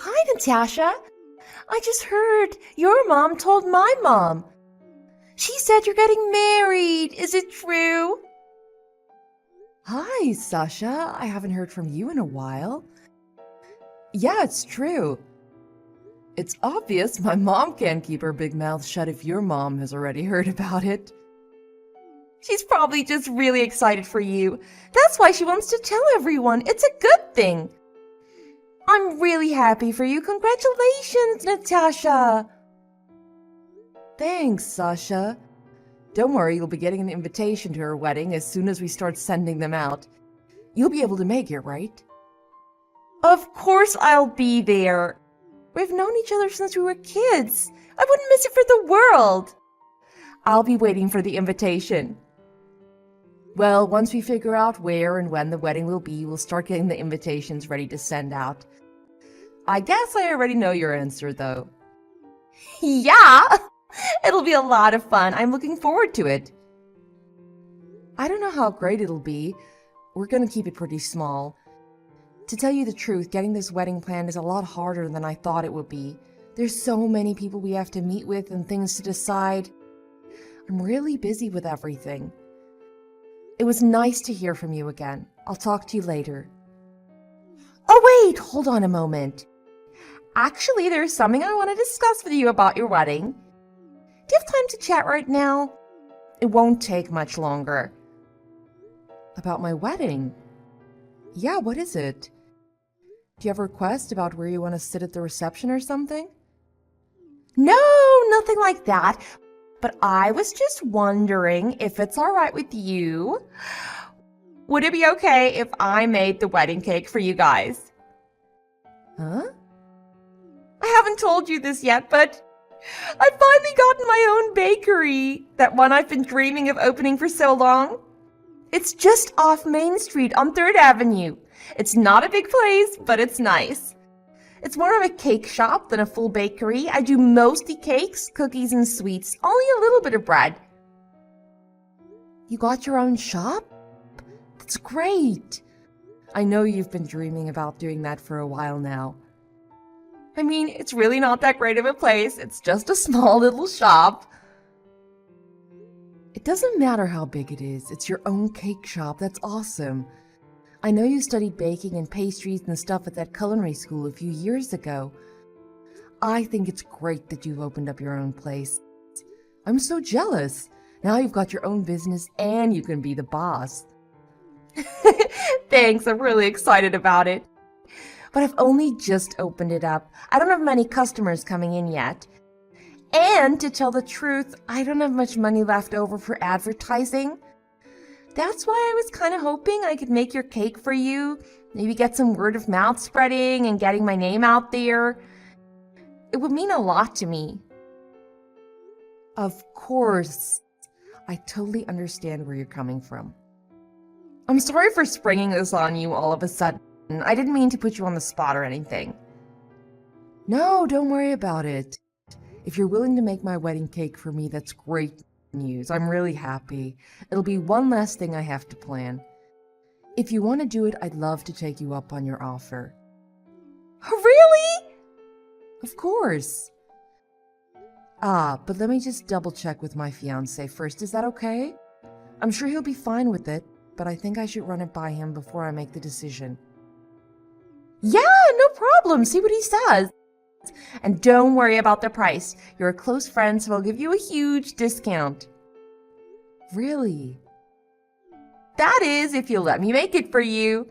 Hi, Natasha. I just heard your mom told my mom. She said you're getting married. Is it true? Hi, Sasha. I haven't heard from you in a while. Yeah, it's true. It's obvious my mom can't keep her big mouth shut if your mom has already heard about it. She's probably just really excited for you. That's why she wants to tell everyone. It's a good thing. I'm really happy for you. Congratulations, Natasha. Thanks, Sasha. Don't worry, you'll be getting an invitation to her wedding as soon as we start sending them out. You'll be able to make it, right? Of course I'll be there. We've known each other since we were kids. I wouldn't miss it for the world. I'll be waiting for the invitation. Well, once we figure out where and when the wedding will be, we'll start getting the invitations ready to send out. I guess I already know your answer, though. Yeah, it'll be a lot of fun. I'm looking forward to it. I don't know how great it'll be. We're gonna keep it pretty small. To tell you the truth, getting this wedding planned is a lot harder than I thought it would be. There's so many people we have to meet with and things to decide. I'm really busy with everything. It was nice to hear from you again. I'll talk to you later. Oh wait, hold on a moment. Actually, there's something I want to discuss with you about your wedding. Do you have time to chat right now? It won't take much longer. About my wedding? Yeah, what is it? Do you have a request about where you want to sit at the reception or something? No, nothing like that. But I was just wondering if it's all right with you. Would it be okay if I made the wedding cake for you guys? Huh? I haven't told you this yet, but I finally gotten my own bakery. That one I've been dreaming of opening for so long. It's just off Main Street on 3rd Avenue. It's not a big place, but it's nice. It's more of a cake shop than a full bakery. I do mostly cakes, cookies, and sweets. Only a little bit of bread. You got your own shop? That's great. I know you've been dreaming about doing that for a while now. I mean, it's really not that great of a place. It's just a small little shop. It doesn't matter how big it is. It's your own cake shop. That's awesome. I know you studied baking and pastries and stuff at that culinary school a few years ago. I think it's great that you've opened up your own place. I'm so jealous. Now you've got your own business and you can be the boss. Thanks, I'm really excited about it. But I've only just opened it up. I don't have many customers coming in yet. And to tell the truth, I don't have much money left over for advertising. That's why I was kind of hoping I could make your cake for you. Maybe get some word of mouth spreading and getting my name out there. It would mean a lot to me. Of course. I totally understand where you're coming from. I'm sorry for springing this on you all of a sudden. I didn't mean to put you on the spot or anything. No, don't worry about it. If you're willing to make my wedding cake for me, that's great news. I'm really happy. It'll be one less thing I have to plan. If you want to do it, I'd love to take you up on your offer. Really? Of course. But let me just double check with my fiancé first. Is that okay? I'm sure he'll be fine with it, but I think I should run it by him before I make the decision. Yeah, no problem. See what he says. And don't worry about the price. You're a close friend, so I'll give you a huge discount. Really? That is, if you'll let me make it for you.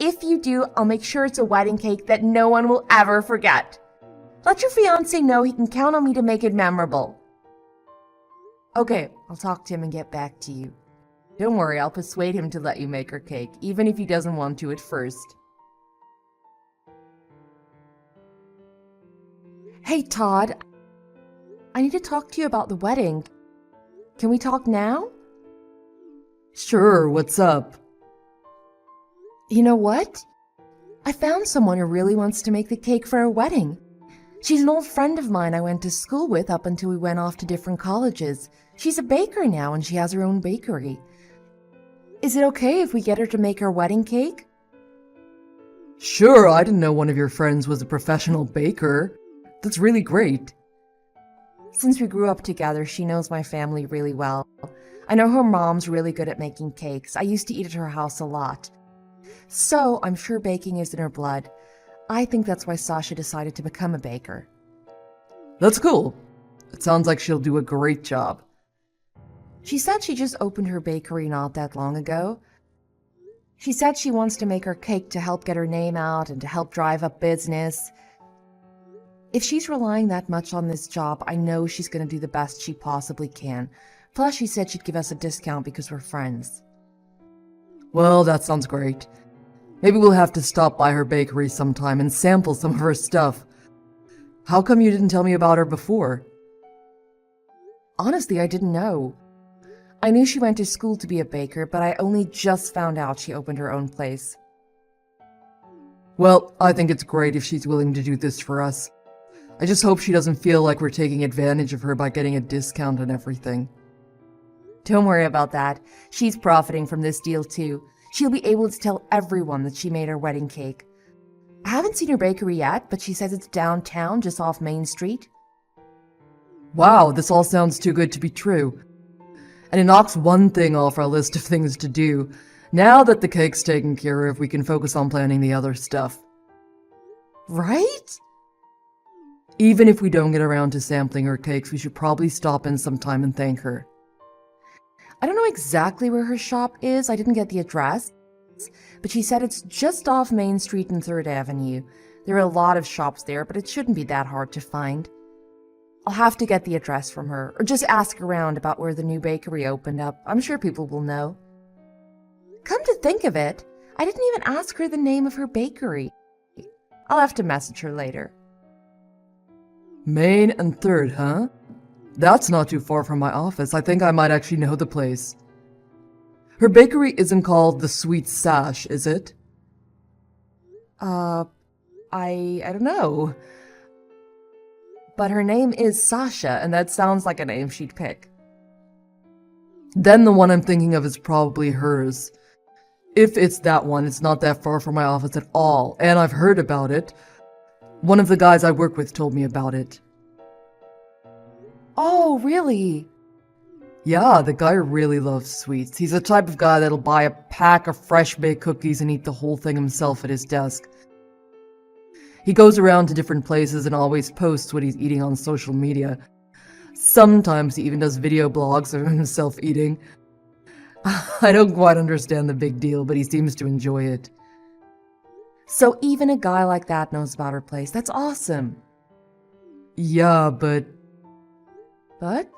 If you do, I'll make sure it's a wedding cake that no one will ever forget. Let your fiancé know he can count on me to make it memorable. Okay, I'll talk to him and get back to you. Don't worry, I'll persuade him to let you make her cake, even if he doesn't want to at first. Hey, Todd. I need to talk to you about the wedding. Can we talk now? Sure, what's up? You know what? I found someone who really wants to make the cake for our wedding. She's an old friend of mine I went to school with up until we went off to different colleges. She's a baker now and she has her own bakery. Is it okay if we get her to make our wedding cake? Sure, I didn't know one of your friends was a professional baker. That's really great. Since we grew up together, she knows my family really well. I know her mom's really good at making cakes. I used to eat at her house a lot. So I'm sure baking is in her blood. I think that's why Sasha decided to become a baker. That's cool. It sounds like she'll do a great job. She said she just opened her bakery not that long ago. She said she wants to make her cake to help get her name out and to help drive up business. If she's relying that much on this job, I know she's going to do the best she possibly can. Plus, she said she'd give us a discount because we're friends. Well, that sounds great. Maybe we'll have to stop by her bakery sometime and sample some of her stuff. How come you didn't tell me about her before? Honestly, I didn't know. I knew she went to school to be a baker, but I only just found out she opened her own place. Well, I think it's great if she's willing to do this for us. I just hope she doesn't feel like we're taking advantage of her by getting a discount and everything. Don't worry about that. She's profiting from this deal too. She'll be able to tell everyone that she made her wedding cake. I haven't seen her bakery yet, but she says it's downtown, just off Main Street. Wow, this all sounds too good to be true. And it knocks one thing off our list of things to do. Now that the cake's taken care of, we can focus on planning the other stuff. Right? Even if we don't get around to sampling her cakes, we should probably stop in sometime and thank her. I don't know exactly where her shop is. I didn't get the address. But she said it's just off Main Street and 3rd Avenue. There are a lot of shops there, but it shouldn't be that hard to find. I'll have to get the address from her, or just ask around about where the new bakery opened up. I'm sure people will know. Come to think of it, I didn't even ask her the name of her bakery. I'll have to message her later. Main and 3rd, huh? That's not too far from my office. I think I might actually know the place. Her bakery isn't called the Sweet Sash, is it? I don't know. But her name is Sasha, and that sounds like a name she'd pick. Then the one I'm thinking of is probably hers. If it's that one, it's not that far from my office at all, and I've heard about it. One of the guys I work with told me about it. Oh, really? Yeah, the guy really loves sweets. He's the type of guy that'll buy a pack of fresh baked cookies and eat the whole thing himself at his desk. He goes around to different places and always posts what he's eating on social media. Sometimes he even does video blogs of himself eating. I don't quite understand the big deal, but he seems to enjoy it. So even a guy like that knows about her place. That's awesome. Yeah, but But?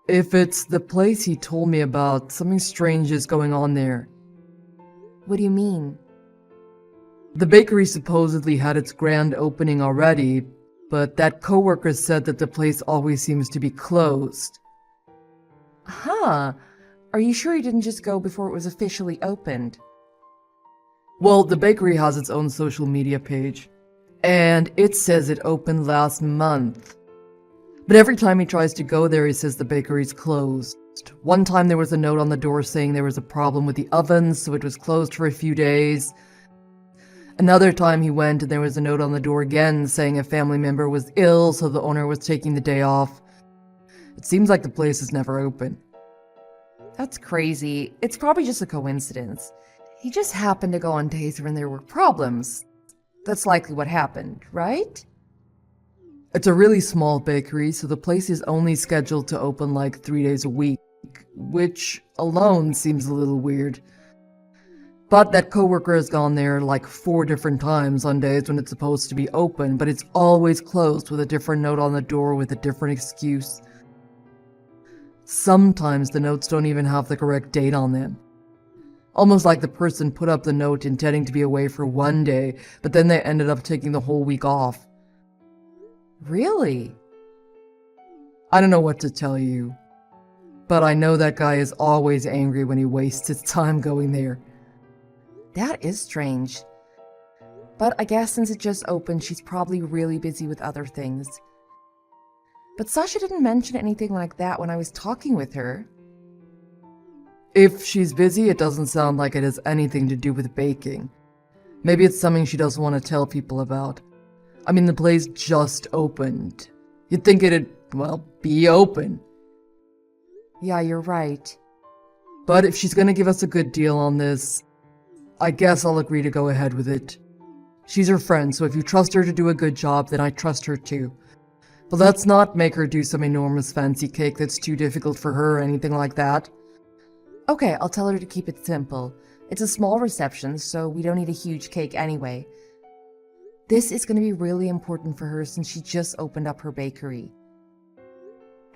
if it's the place he told me about, something strange is going on there. What do you mean? The bakery supposedly had its grand opening already, but that coworker said that the place always seems to be closed. Huh. Are you sure you didn't just go before it was officially opened? Well, the bakery has its own social media page, and it says it opened last month. But every time he tries to go there, he says the bakery's closed. One time there was a note on the door saying there was a problem with the ovens, so it was closed for a few days. Another time he went and there was a note on the door again saying a family member was ill, so the owner was taking the day off. It seems like the place is never open. That's crazy. It's probably just a coincidence. He just happened to go on days when there were problems. That's likely what happened, right? It's a really small bakery, so the place is only scheduled to open like 3 days a week, which alone seems a little weird. But that coworker has gone there like 4 different times on days when it's supposed to be open, but it's always closed with a different note on the door with a different excuse. Sometimes the notes don't even have the correct date on them. Almost like the person put up the note intending to be away for 1 day, but then they ended up taking the whole week off. Really? I don't know what to tell you, but I know that guy is always angry when he wastes his time going there. That is strange. But I guess since it just opened, she's probably really busy with other things. But Sasha didn't mention anything like that when I was talking with her. If she's busy, it doesn't sound like it has anything to do with baking. Maybe it's something she doesn't want to tell people about. I mean, the place just opened. You'd think it'd, well, be open. Yeah, you're right. But if she's gonna give us a good deal on this, I guess I'll agree to go ahead with it. She's her friend, so if you trust her to do a good job, then I trust her too. But let's not make her do some enormous fancy cake that's too difficult for her or anything like that. Okay, I'll tell her to keep it simple. It's a small reception, so we don't need a huge cake anyway. This is going to be really important for her since she just opened up her bakery.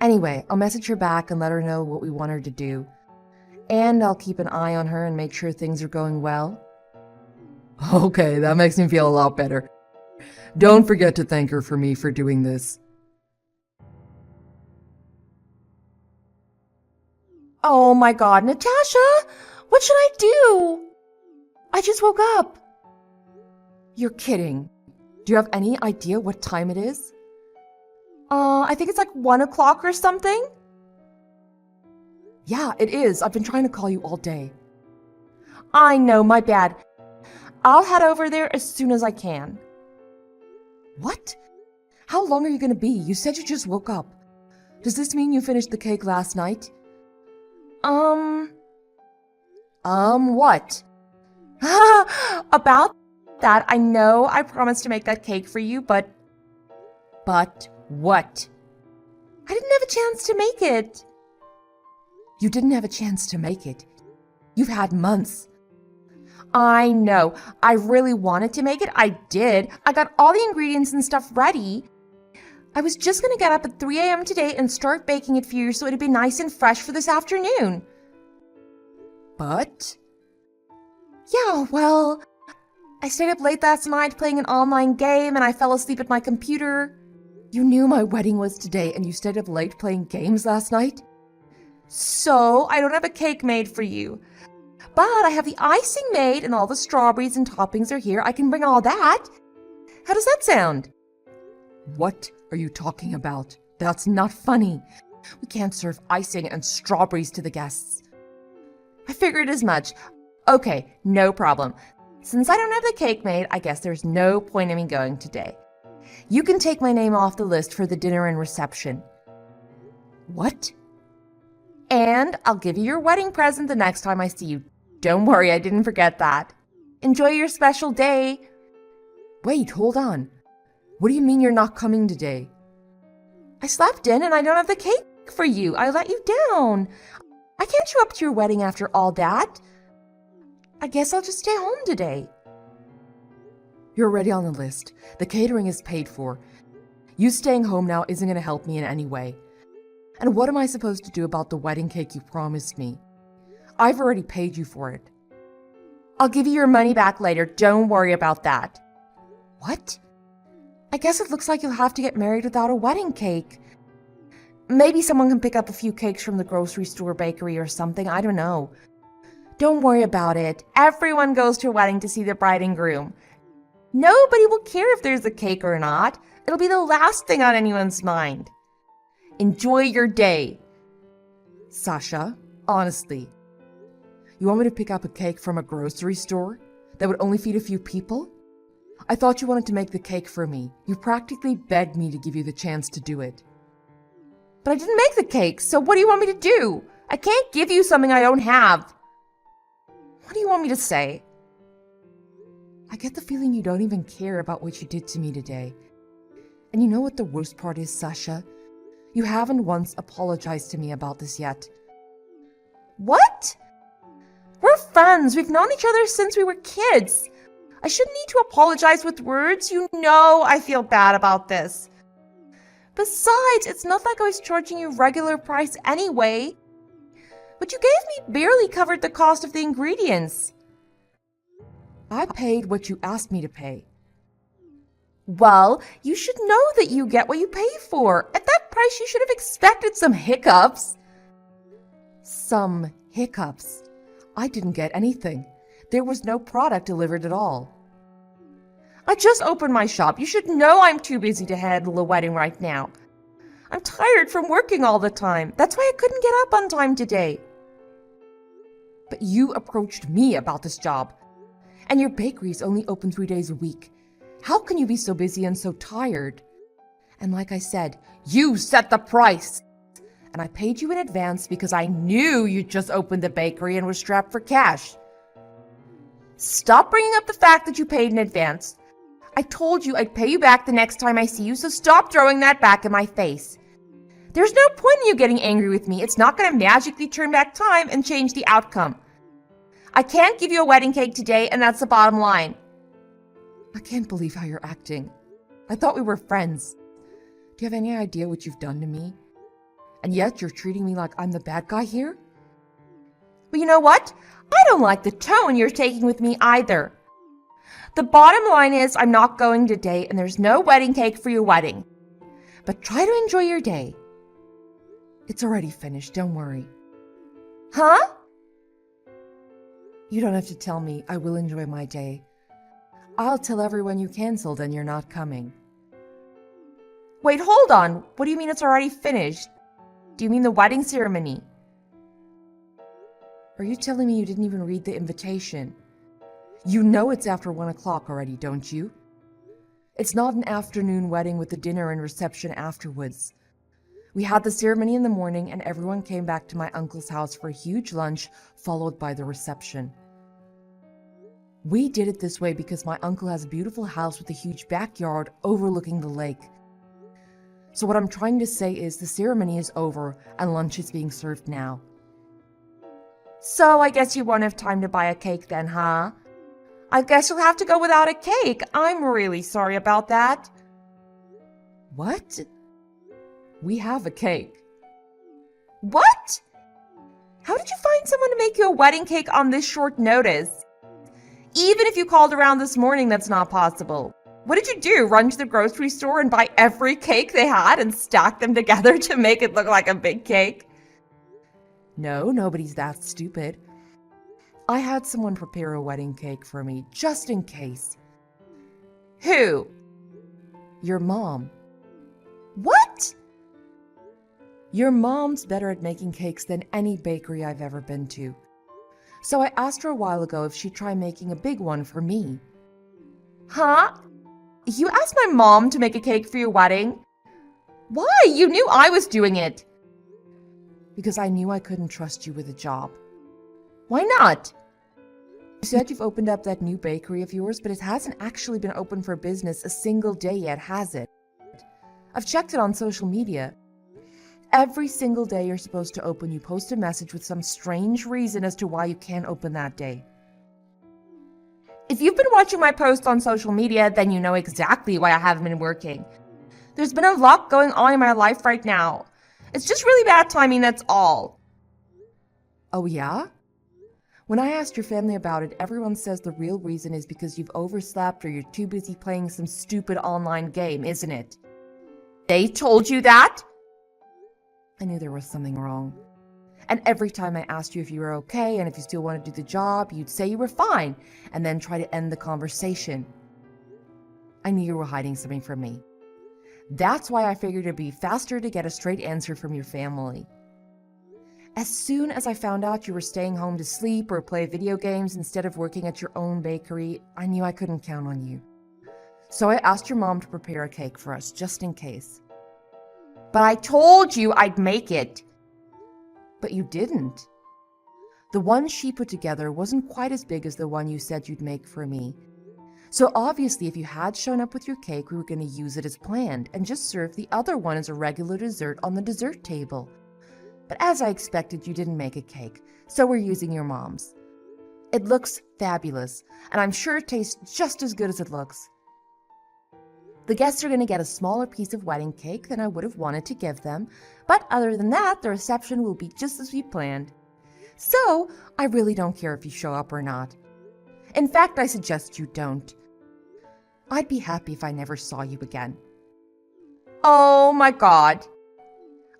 Anyway, I'll message her back and let her know what we want her to do. And I'll keep an eye on her and make sure things are going well. Okay, that makes me feel a lot better. Don't forget to thank her for me for doing this. Oh my god, Natasha! What should I do? I just woke up. You're kidding. Do you have any idea what time it is? I think it's like 1 o'clock or something. Yeah, it is. I've been trying to call you all day. I know, my bad. I'll head over there as soon as I can. What? How long are you going to be? You said you just woke up. Does this mean you finished the cake last night? What? About that, I know I promised to make that cake for you, but what? I didn't have a chance to make it. You didn't have a chance to make it. You've had months. I know. I really wanted to make it. I did. I got all the ingredients and stuff ready. I was just going to get up at 3 a.m. today and start baking it for you so it'd be nice and fresh for this afternoon. But? Yeah, well, I stayed up late last night playing an online game and I fell asleep at my computer. You knew my wedding was today and you stayed up late playing games last night? So, I don't have a cake made for you. But I have the icing made and all the strawberries and toppings are here. I can bring all that. How does that sound? What are you talking about? That's not funny. We can't serve icing and strawberries to the guests. I figured as much. Okay, no problem. Since I don't have the cake made, I guess there's no point in me going today. You can take my name off the list for the dinner and reception. What? And I'll give you your wedding present the next time I see you. Don't worry, I didn't forget that. Enjoy your special day. Wait, hold on. What do you mean you're not coming today? I slept in and I don't have the cake for you. I let you down. I can't show up to your wedding after all that. I guess I'll just stay home today. You're already on the list. The catering is paid for. You staying home now isn't going to help me in any way. And what am I supposed to do about the wedding cake you promised me? I've already paid you for it. I'll give you your money back later. Don't worry about that. What? I guess it looks like you'll have to get married without a wedding cake. Maybe someone can pick up a few cakes from the grocery store bakery or something. I don't know. Don't worry about it. Everyone goes to a wedding to see the bride and groom. Nobody will care if there's a cake or not. It'll be the last thing on anyone's mind. Enjoy your day. Sasha, honestly, you want me to pick up a cake from a grocery store that would only feed a few people? I thought you wanted to make the cake for me. You practically begged me to give you the chance to do it. But I didn't make the cake, so what do you want me to do? I can't give you something I don't have. What do you want me to say? I get the feeling you don't even care about what you did to me today. And you know what the worst part is, Sasha? You haven't once apologized to me about this yet. What? We're friends. We've known each other since we were kids. I shouldn't need to apologize with words. You know I feel bad about this. Besides, it's not like I was charging you regular price anyway. What you gave me barely covered the cost of the ingredients. I paid what you asked me to pay. Well, you should know that you get what you pay for. At that price, you should have expected some hiccups. Some hiccups? I didn't get anything. There was no product delivered at all. I just opened my shop. You should know I'm too busy to handle a wedding right now. I'm tired from working all the time. That's why I couldn't get up on time today. But you approached me about this job. And your bakery's only open 3 days a week. How can you be so busy and so tired? And like I said, you set the price. And I paid you in advance because I knew you just opened the bakery and were strapped for cash. Stop bringing up the fact that you paid in advance. I told you I'd pay you back the next time I see you, so stop throwing that back in my face. There's no point in you getting angry with me. It's not going to magically turn back time and change the outcome. I can't give you a wedding cake today, and that's the bottom line. I can't believe how you're acting. I thought we were friends. Do you have any idea what you've done to me? And yet you're treating me like I'm the bad guy here? Well, you know what? I don't like the tone you're taking with me either. The bottom line is I'm not going today, and there's no wedding cake for your wedding. But try to enjoy your day. It's already finished, don't worry. Huh? You don't have to tell me. I will enjoy my day. I'll tell everyone you canceled and you're not coming. Wait, hold on. What do you mean it's already finished? Do you mean the wedding ceremony? Are you telling me you didn't even read the invitation? You know it's after 1 o'clock already, don't you? It's not an afternoon wedding with a dinner and reception afterwards. We had the ceremony in the morning and everyone came back to my uncle's house for a huge lunch, followed by the reception. We did it this way because my uncle has a beautiful house with a huge backyard overlooking the lake. So what I'm trying to say is the ceremony is over and lunch is being served now. So I guess you won't have time to buy a cake then, huh? I guess you'll have to go without a cake. I'm really sorry about that. What? We have a cake. What? How did you find someone to make you a wedding cake on this short notice? Even if you called around this morning, that's not possible. What did you do? Run to the grocery store and buy every cake they had and stack them together to make it look like a big cake? No, nobody's that stupid. I had someone prepare a wedding cake for me, just in case. Who? Your mom. What? Your mom's better at making cakes than any bakery I've ever been to. So I asked her a while ago if she'd try making a big one for me. Huh? You asked my mom to make a cake for your wedding? Why? You knew I was doing it. Because I knew I couldn't trust you with a job. Why not? You said you've opened up that new bakery of yours, but it hasn't actually been open for business a single day yet, has it? I've checked it on social media. Every single day you're supposed to open, you post a message with some strange reason as to why you can't open that day. If you've been watching my posts on social media, then you know exactly why I haven't been working. There's been a lot going on in my life right now. It's just really bad timing, that's all. Oh yeah? When I asked your family about it, everyone says the real reason is because you've overslept or you're too busy playing some stupid online game, isn't it? They told you that? I knew there was something wrong. And every time I asked you if you were okay and if you still wanted to do the job, you'd say you were fine and then try to end the conversation. I knew you were hiding something from me. That's why I figured it'd be faster to get a straight answer from your family. As soon as I found out you were staying home to sleep or play video games instead of working at your own bakery, I knew I couldn't count on you. So I asked your mom to prepare a cake for us, just in case. But I told you I'd make it. But you didn't. The one she put together wasn't quite as big as the one you said you'd make for me. So obviously, if you had shown up with your cake, we were going to use it as planned and just serve the other one as a regular dessert on the dessert table. But as I expected, you didn't make a cake, so we're using your mom's. It looks fabulous, and I'm sure it tastes just as good as it looks. The guests are going to get a smaller piece of wedding cake than I would have wanted to give them, but other than that, the reception will be just as we planned. So, I really don't care if you show up or not. In fact, I suggest you don't. I'd be happy if I never saw you again. Oh my God.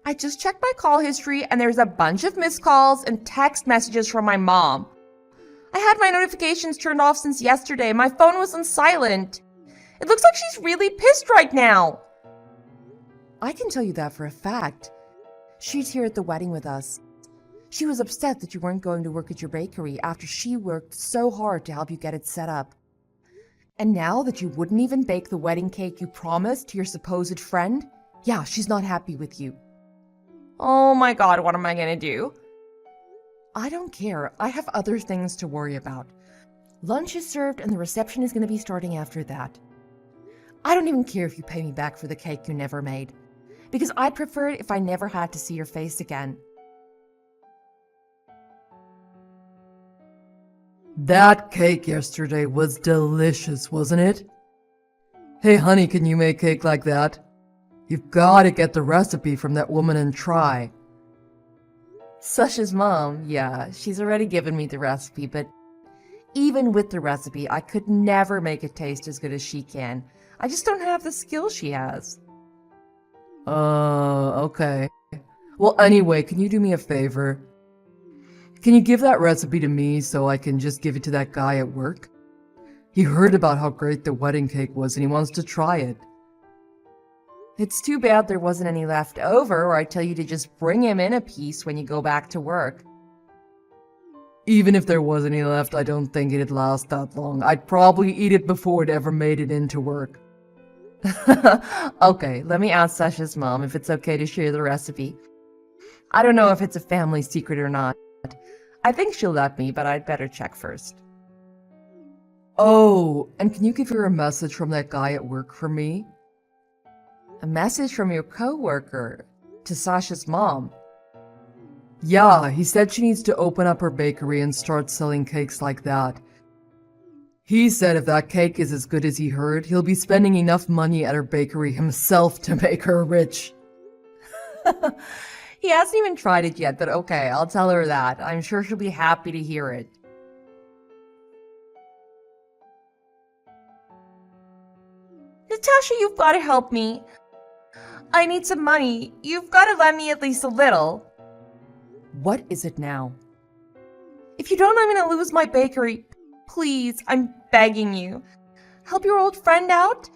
I just checked my call history and there's a bunch of missed calls and text messages from my mom. I had my notifications turned off since yesterday. My phone was on silent. It looks like she's really pissed right now. I can tell you that for a fact. She's here at the wedding with us. She was upset that you weren't going to work at your bakery after she worked so hard to help you get it set up. And now that you wouldn't even bake the wedding cake you promised to your supposed friend, yeah, she's not happy with you. Oh my god, what am I gonna do? I don't care. I have other things to worry about. Lunch is served and the reception is going to be starting after that. I don't even care if you pay me back for the cake you never made, because I'd prefer it if I never had to see your face again. That cake yesterday was delicious, wasn't it? Hey honey, can you make cake like that? You've got to get the recipe from that woman and try. Sasha's mom, yeah, she's already given me the recipe, but even with the recipe, I could never make it taste as good as she can. I just don't have the skill she has. Okay. Well, anyway, can you do me a favor? Can you give that recipe to me so I can just give it to that guy at work? He heard about how great the wedding cake was and he wants to try it. It's too bad there wasn't any left over, or I'd tell you to just bring him in a piece when you go back to work. Even if there was any left, I don't think it'd last that long. I'd probably eat it before it ever made it into work. Okay, let me ask Sasha's mom if it's okay to share the recipe. I don't know if it's a family secret or not. I think she'll let me, but I'd better check first. Oh, and can you give her a message from that guy at work for me? A message from your coworker to Sasha's mom. Yeah, he said she needs to open up her bakery and start selling cakes like that. He said if that cake is as good as he heard, he'll be spending enough money at her bakery himself to make her rich. He hasn't even tried it yet, but okay, I'll tell her that. I'm sure she'll be happy to hear it. Natasha, you've got to help me. I need some money. You've got to lend me at least a little. What is it now? If you don't, I'm going to lose my bakery. Please, I'm begging you. Help your old friend out?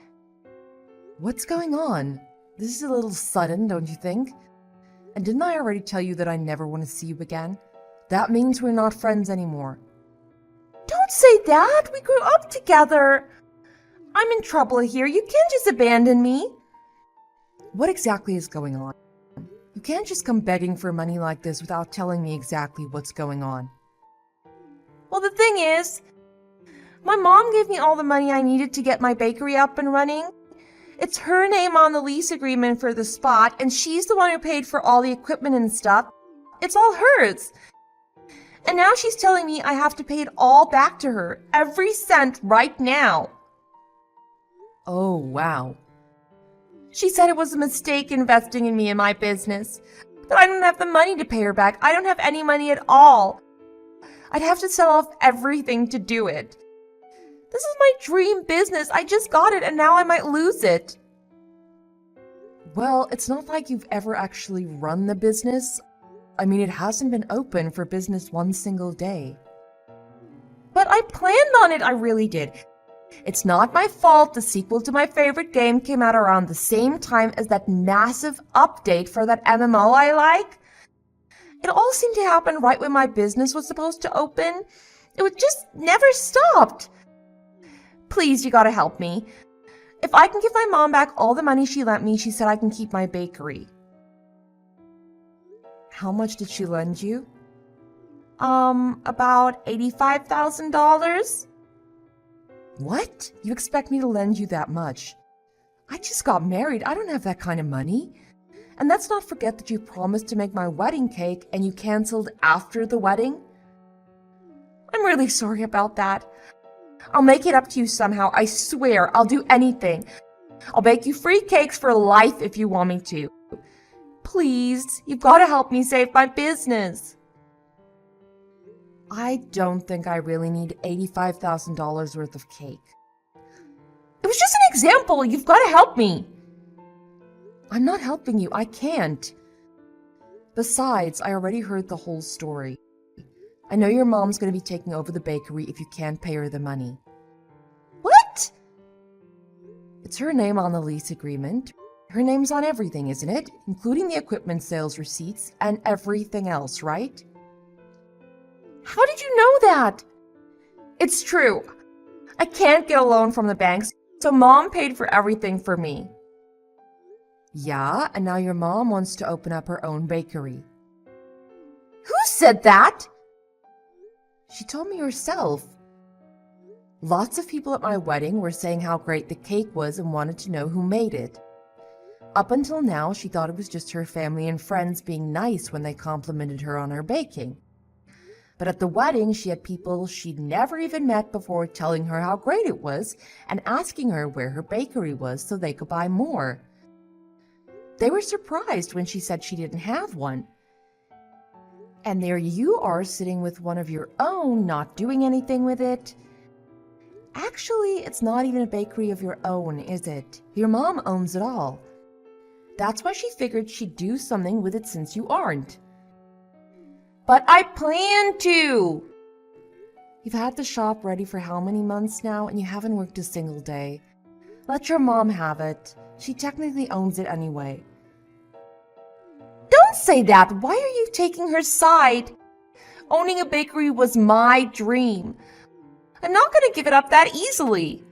What's going on? This is a little sudden, don't you think? And didn't I already tell you that I never want to see you again? That means we're not friends anymore. Don't say that. We grew up together. I'm in trouble here. You can't just abandon me. What exactly is going on? You can't just come begging for money like this without telling me exactly what's going on. Well, the thing is, my mom gave me all the money I needed to get my bakery up and running. It's her name on the lease agreement for the spot, and she's the one who paid for all the equipment and stuff. It's all hers. And now she's telling me I have to pay it all back to her, every cent right now. Oh, wow. She said it was a mistake investing in me and my business, but I don't have the money to pay her back. I don't have any money at all. I'd have to sell off everything to do it. This is my dream business. I just got it and now I might lose it. Well, it's not like you've ever actually run the business. I mean, it hasn't been open for business one single day. But I planned on it, I really did. It's not my fault the sequel to my favorite game came out around the same time as that massive update for that MMO I like. It all seemed to happen right when my business was supposed to open. It was just never stopped. Please, you gotta help me. If I can give my mom back all the money she lent me, she said I can keep my bakery. How much did she lend you? About $85,000. What? You expect me to lend you that much? I just got married. I don't have that kind of money. And let's not forget that you promised to make my wedding cake and you canceled after the wedding. I'm really sorry about that. I'll make it up to you somehow. I swear, I'll do anything. I'll bake you free cakes for life if you want me to. Please, you've got to help me save my business. I don't think I really need $85,000 worth of cake. It was just an example. You've got to help me. I'm not helping you. I can't. Besides, I already heard the whole story. I know your mom's going to be taking over the bakery if you can't pay her the money. What? It's her name on the lease agreement. Her name's on everything, isn't it? Including the equipment sales receipts and everything else, right? How did you know that? It's true. I can't get a loan from the banks, so Mom paid for everything for me. Yeah, and now your mom wants to open up her own bakery. Who said that? She told me herself. Lots of people at my wedding were saying how great the cake was and wanted to know who made it. Up until now, she thought it was just her family and friends being nice when they complimented her on her baking. But at the wedding, she had people she'd never even met before telling her how great it was and asking her where her bakery was so they could buy more. They were surprised when she said she didn't have one. And there you are sitting with one of your own, not doing anything with it. Actually, it's not even a bakery of your own, is it? Your mom owns it all. That's why she figured she'd do something with it since you aren't. But I plan to. You've had the shop ready for how many months now, and you haven't worked a single day. Let your mom have it. She technically owns it anyway. Don't say that. Why are you taking her side? Owning a bakery was my dream. I'm not going to give it up that easily.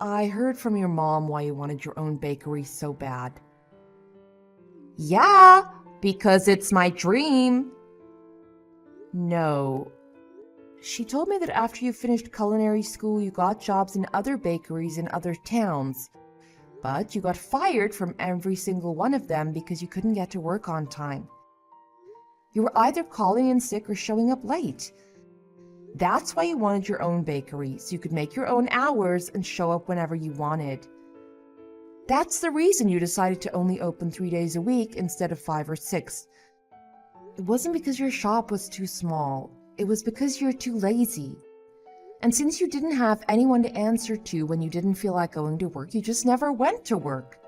I heard from your mom why you wanted your own bakery so bad. Yeah, because it's my dream. No. She told me that after you finished culinary school, you got jobs in other bakeries in other towns. But you got fired from every single one of them because you couldn't get to work on time. You were either calling in sick or showing up late. That's why you wanted your own bakery, so you could make your own hours and show up whenever you wanted. That's the reason you decided to only open 3 days a week instead of 5 or 6. It wasn't because your shop was too small. It was because you're too lazy. And since you didn't have anyone to answer to when you didn't feel like going to work, you just never went to work.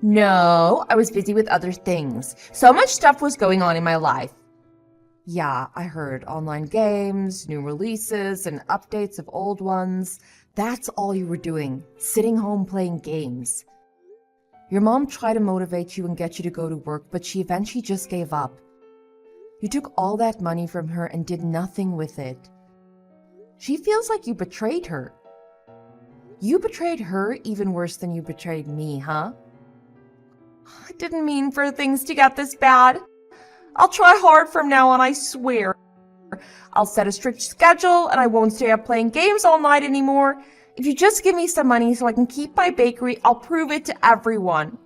No, I was busy with other things. So much stuff was going on in my life. Yeah, I heard online games, new releases, and updates of old ones. That's all you were doing, sitting home playing games. Your mom tried to motivate you and get you to go to work, but she eventually just gave up. You took all that money from her and did nothing with it. She feels like you betrayed her. You betrayed her even worse than you betrayed me, huh? I didn't mean for things to get this bad. I'll try hard from now on, I swear. I'll set a strict schedule and I won't stay up playing games all night anymore. If you just give me some money so I can keep my bakery, I'll prove it to everyone.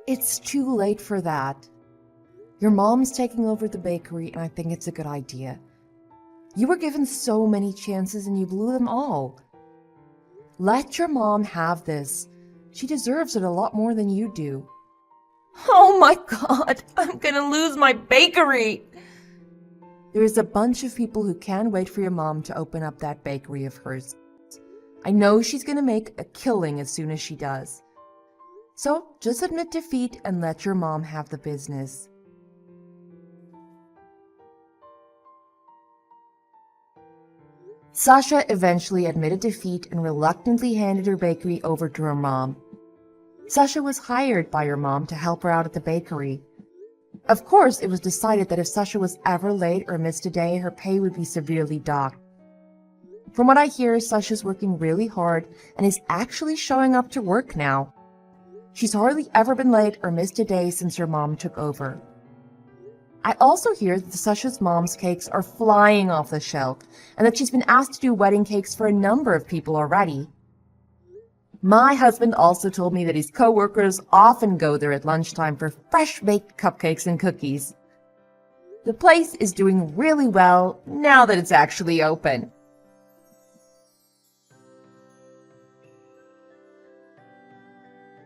It's too late for that. Your mom's taking over the bakery and I think it's a good idea. You were given so many chances and you blew them all. Let your mom have this. She deserves it a lot more than you do. Oh my God, I'm gonna lose my bakery. There's a bunch of people who can't wait for your mom to open up that bakery of hers. I know she's gonna make a killing as soon as she does. So just admit defeat and let your mom have the business. Sasha eventually admitted defeat and reluctantly handed her bakery over to her mom. Sasha was hired by her mom to help her out at the bakery. Of course, it was decided that if Sasha was ever late or missed a day, her pay would be severely docked. From what I hear, Sasha's working really hard and is actually showing up to work now. She's hardly ever been late or missed a day since her mom took over. I also hear that Sasha's mom's cakes are flying off the shelf and that she's been asked to do wedding cakes for a number of people already. My husband also told me that his coworkers often go there at lunchtime for fresh-baked cupcakes and cookies. The place is doing really well now that it's actually open.